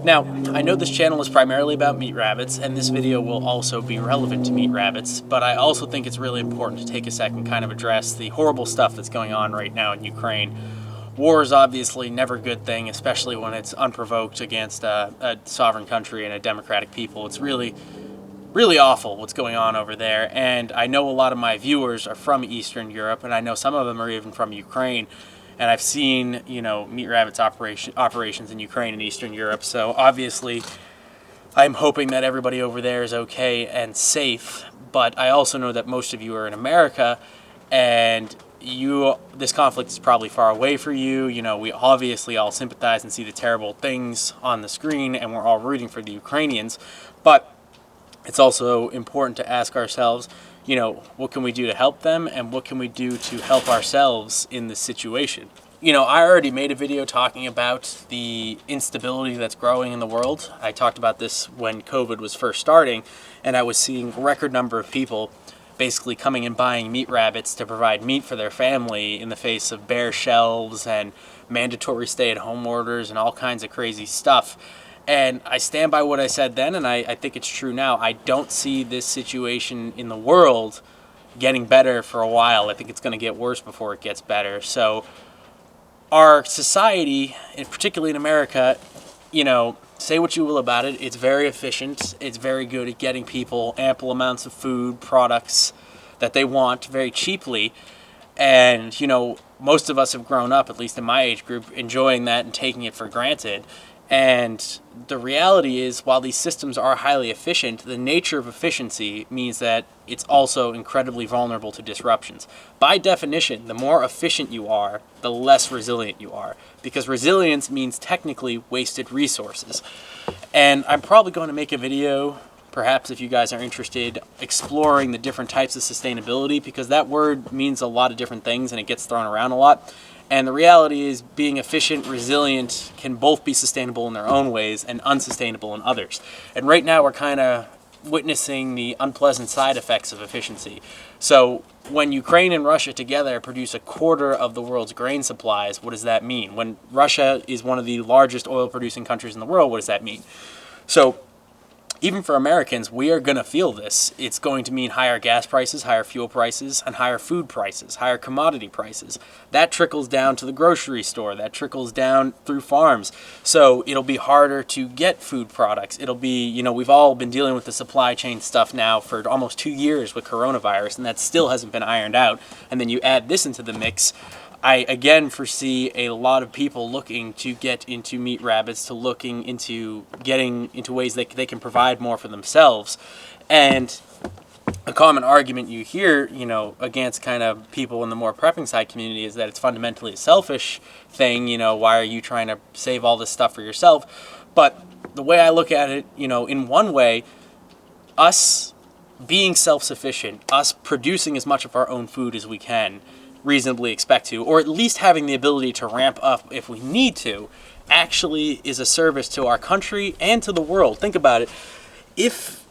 Now, I know this channel is primarily about meat rabbits, and this video will also be relevant to meat rabbits, but I also think it's really important to take a second and kind of address the horrible stuff that's going on right now in Ukraine. War is obviously never a good thing, especially when it's unprovoked against a sovereign country and a democratic people. It's really awful what's going on over there, and I know a lot of my viewers are from Eastern Europe, and I know some of them are even from Ukraine. And I've seen, meat rabbits operations in Ukraine and Eastern Europe. So obviously, I'm hoping that everybody over there is okay and safe. But I also know that most of you are in America, and this conflict is probably far away for you. We obviously all sympathize and see the terrible things on the screen, and we're all rooting for the Ukrainians. But it's also important to ask ourselves, what can we do to help them, and what can we do to help ourselves in this situation? I already made a video talking about the instability that's growing in the world. I talked about this when COVID was first starting, and I was seeing a record number of people basically coming and buying meat rabbits to provide meat for their family in the face of bare shelves and mandatory stay-at-home orders and all kinds of crazy stuff. And I stand by what I said then, and I think it's true now. I don't see this situation in the world getting better for a while. I think it's going to get worse before it gets better. So our society, and particularly in America, say what you will about it, it's very efficient. It's very good at getting people ample amounts of food, products that they want very cheaply. And, most of us have grown up, at least in my age group, enjoying that and taking it for granted. And the reality is, while these systems are highly efficient, the nature of efficiency means that it's also incredibly vulnerable to disruptions. By definition, the more efficient you are, the less resilient you are, because resilience means technically wasted resources. And I'm probably going to make a video, perhaps if you guys are interested, exploring the different types of sustainability, because that word means a lot of different things and it gets thrown around a lot. And the reality is, being efficient, resilient can both be sustainable in their own ways and unsustainable in others. And right now we're kind of witnessing the unpleasant side effects of efficiency. So when Ukraine and Russia together produce a quarter of the world's grain supplies, what does that mean? When Russia is one of the largest oil producing countries in the world, what does that mean? So even for Americans, we are going to feel this. It's going to mean higher gas prices, higher fuel prices, and higher food prices, higher commodity prices. That trickles down to the grocery store. That trickles down through farms. So it'll be harder to get food products. It'll be, we've all been dealing with the supply chain stuff now for almost 2 years with coronavirus, and that still hasn't been ironed out. And then you add this into the mix. I, again, foresee a lot of people looking to get into meat rabbits, to looking into getting into ways that they can provide more for themselves. And a common argument you hear, against kind of people in the more prepping side community is that it's fundamentally a selfish thing. Why are you trying to save all this stuff for yourself? But the way I look at it, in one way, us being self-sufficient, us producing as much of our own food as we can, reasonably expect to, or at least having the ability to ramp up if we need to, actually is a service to our country and to the world. Think about it. If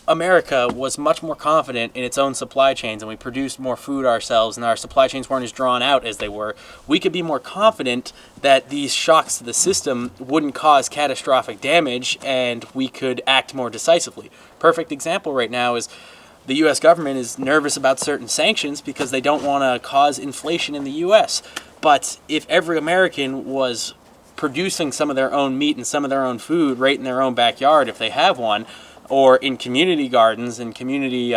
America was much more confident in its own supply chains and we produced more food ourselves and our supply chains weren't as drawn out as they were, we could be more confident that these shocks to the system wouldn't cause catastrophic damage and we could act more decisively. Perfect example right now is the U.S. government is nervous about certain sanctions because they don't want to cause inflation in the U.S. But if every American was producing some of their own meat and some of their own food right in their own backyard, if they have one, or in community gardens and community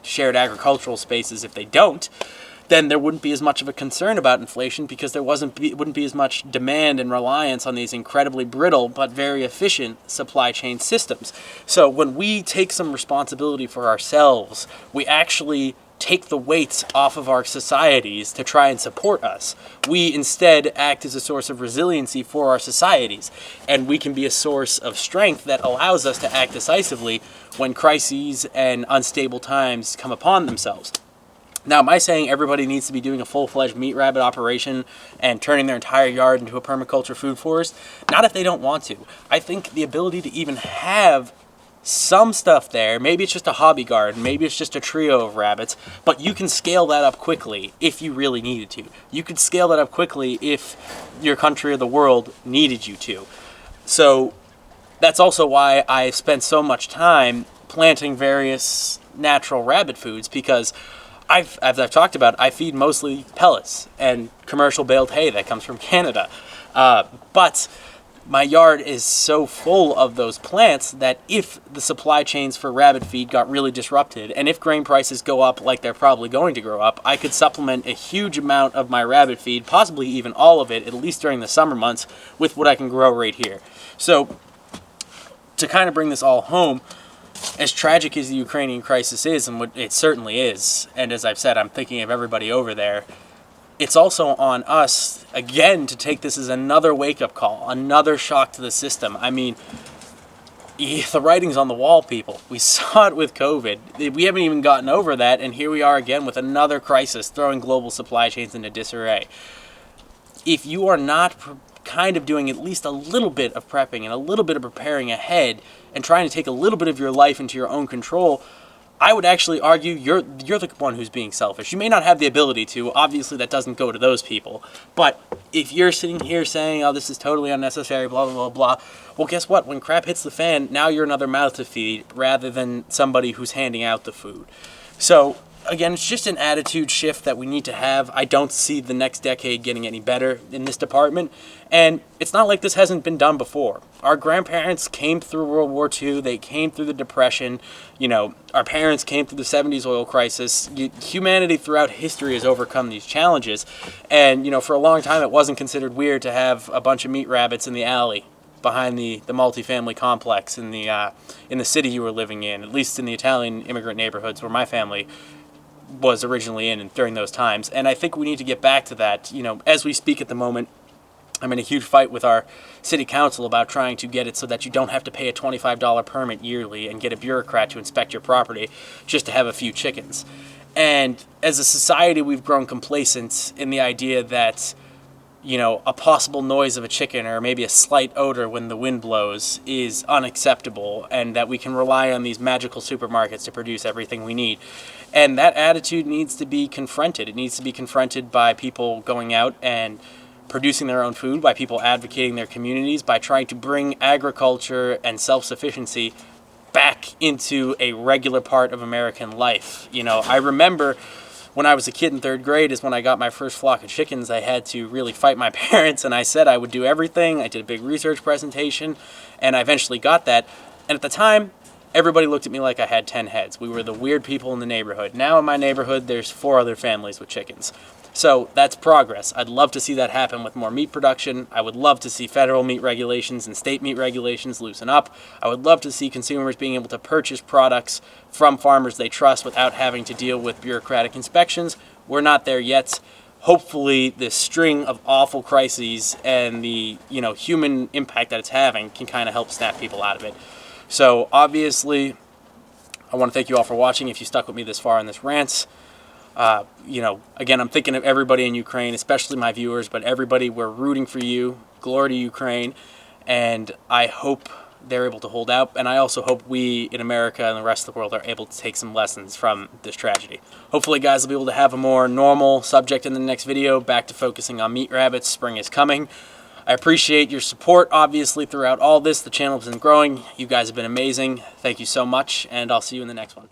shared agricultural spaces if they don't, then there wouldn't be as much of a concern about inflation because there wouldn't be as much demand and reliance on these incredibly brittle but very efficient supply chain systems. So when we take some responsibility for ourselves, we actually take the weight off of our societies to try and support us. We instead act as a source of resiliency for our societies, and we can be a source of strength that allows us to act decisively when crises and unstable times come upon themselves. Now, am I saying everybody needs to be doing a full-fledged meat rabbit operation and turning their entire yard into a permaculture food forest? Not if they don't want to. I think the ability to even have some stuff there, maybe it's just a hobby garden, maybe it's just a trio of rabbits, but you can scale that up quickly if you really needed to. You could scale that up quickly if your country or the world needed you to. So That's also why I spent so much time planting various natural rabbit foods, because as I've talked about, I feed mostly pellets and commercial baled hay that comes from Canada. But my yard is so full of those plants that if the supply chains for rabbit feed got really disrupted, and if grain prices go up like they're probably going to go up, I could supplement a huge amount of my rabbit feed, possibly even all of it, at least during the summer months, with what I can grow right here. So to kind of bring this all home, as tragic as the Ukrainian crisis is, and what it certainly is, and as I've said, I'm thinking of everybody over there, it's also on us, again, to take this as another wake-up call, another shock to the system. I mean, the writing's on the wall, people. We saw it with COVID. We haven't even gotten over that, and here we are again with another crisis, throwing global supply chains into disarray. If you are not kind of doing at least a little bit of prepping and a little bit of preparing ahead and trying to take a little bit of your life into your own control, I would actually argue you're the one who's being selfish. You may not have the ability to. Obviously, that doesn't go to those people. But if you're sitting here saying, oh, this is totally unnecessary, blah, blah, blah, blah, well, guess what? When crap hits the fan, now you're another mouth to feed rather than somebody who's handing out the food. So again, it's just an attitude shift that we need to have. I don't see the next decade getting any better in this department. And it's not like this hasn't been done before. Our grandparents came through World War II. They came through the Depression. You know, our parents came through the 70s oil crisis. Humanity throughout history has overcome these challenges. And, you know, for a long time, it wasn't considered weird to have a bunch of meat rabbits in the alley behind the multifamily complex in the city you were living in, at least in the Italian immigrant neighborhoods where my family was originally in and during those times. And I think we need to get back to that. You know, as we speak at the moment, I'm in a huge fight with our city council about trying to get it so that you don't have to pay a $25 permit yearly and get a bureaucrat to inspect your property just to have a few chickens. And as a society, we've grown complacent in the idea that, you know, a possible noise of a chicken or maybe a slight odor when the wind blows is unacceptable, and that we can rely on these magical supermarkets to produce everything we need. And that attitude needs to be confronted. It needs to be confronted by people going out and producing their own food, by people advocating their communities, by trying to bring agriculture and self-sufficiency back into a regular part of American life. You know, I remember when I was a kid in 3rd grade is when I got my first flock of chickens. I had to really fight my parents, and I said I would do everything. I did a big research presentation, and I eventually got that. And at the time, everybody looked at me like I had 10 heads. We were the weird people in the neighborhood. Now in my neighborhood, there's 4 other families with chickens. So that's progress. I'd love to see that happen with more meat production. I would love to see federal meat regulations and state meat regulations loosen up. I would love to see consumers being able to purchase products from farmers they trust without having to deal with bureaucratic inspections. We're not there yet. Hopefully this string of awful crises and the, you know, human impact that it's having can kind of help snap people out of it. So obviously, I want to thank you all for watching. If you stuck with me this far in this rant, you know, again, I'm thinking of everybody in Ukraine, especially my viewers, but everybody, we're rooting for you. Glory to Ukraine. And I hope they're able to hold out. And I also hope we in America and the rest of the world are able to take some lessons from this tragedy. Hopefully, guys, will be able to have a more normal subject in the next video, back to focusing on meat rabbits. Spring is coming. I appreciate your support, obviously, throughout all this. The channel has been growing. You guys have been amazing. Thank you so much, and I'll see you in the next one.